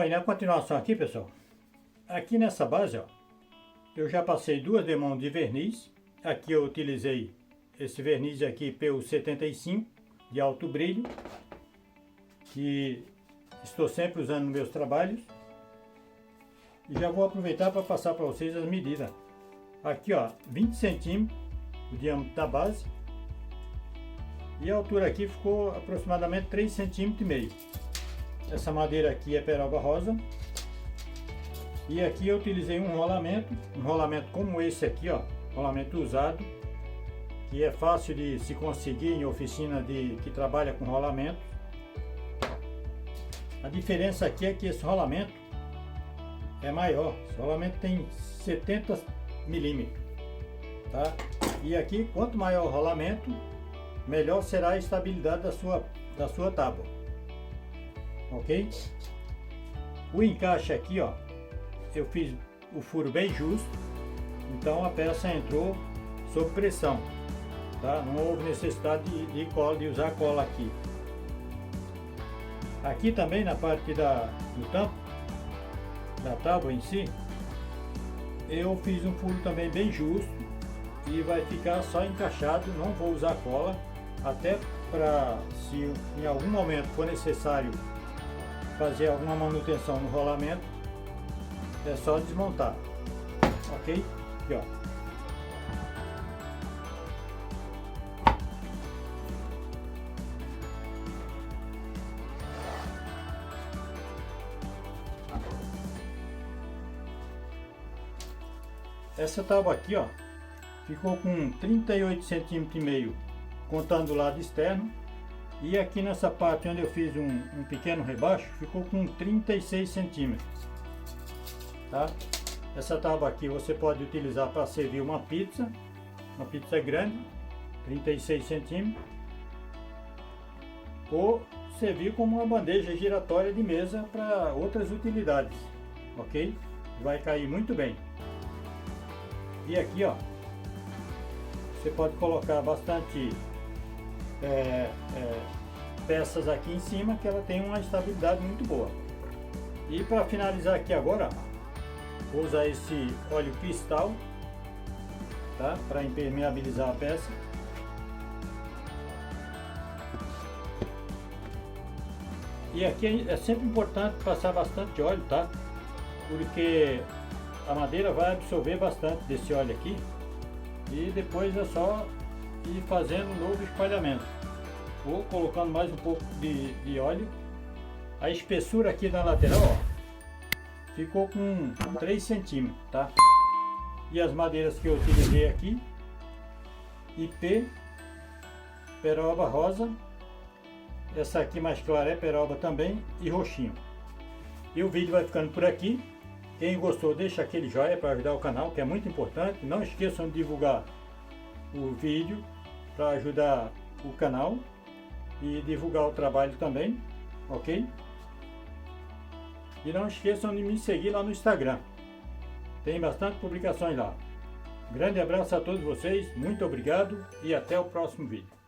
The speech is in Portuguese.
Bom, e na continuação aqui, pessoal, aqui nessa base, ó, eu já passei 2 demãos de verniz. Aqui eu utilizei esse verniz aqui PU75 de alto brilho, que estou sempre usando nos meus trabalhos. E já vou aproveitar para passar para vocês as medidas. Aqui, ó, 20 centímetros o diâmetro da base. E a altura aqui ficou aproximadamente 3,5 cm. Essa madeira aqui é peroba rosa. E aqui eu utilizei um rolamento como esse aqui, ó, rolamento usado, que é fácil de se conseguir em oficina que trabalha com rolamento. A diferença aqui é que esse rolamento é maior. Esse rolamento tem 70 milímetros, tá? E aqui, quanto maior o rolamento, melhor será a estabilidade da sua tábua, ok? O encaixe aqui, ó, eu fiz o furo bem justo, então a peça entrou sob pressão, tá? Não houve necessidade de usar cola aqui. Aqui também na parte do tampo da tábua em si, eu fiz um furo também bem justo e vai ficar só encaixado, não vou usar cola, até para, se em algum momento for necessário fazer alguma manutenção no rolamento, é só desmontar, ok? Aqui, ó. Essa tábua aqui, ó, ficou com 38,5 cm contando o lado externo, e aqui nessa parte onde eu fiz um pequeno rebaixo, ficou com 36 centímetros, tá? Essa tábua aqui você pode utilizar para servir uma pizza grande, 36 centímetros, ou servir como uma bandeja giratória de mesa para outras utilidades, ok? Vai cair muito bem. E aqui, ó, você pode colocar bastante peças aqui em cima, que ela tem uma estabilidade muito boa. E para finalizar aqui agora, vou usar esse óleo cristal, tá? Para impermeabilizar a peça. E aqui é sempre importante passar bastante óleo, tá? Porque a madeira vai absorver bastante desse óleo aqui, e depois é só ir fazendo um novo espalhamento, ou colocando mais um pouco de óleo. A espessura aqui na lateral, ó, ficou com 3 centímetros, tá? E as madeiras que eu utilizei aqui, IP, peroba rosa, essa aqui mais clara é peroba também, e roxinho. E o vídeo vai ficando por aqui. Quem gostou, deixa aquele joinha para ajudar o canal, que é muito importante. Não esqueçam de divulgar o vídeo para ajudar o canal e divulgar o trabalho também, ok? E não esqueçam de me seguir lá no Instagram. Tem bastante publicações lá. Grande abraço a todos vocês, muito obrigado e até o próximo vídeo.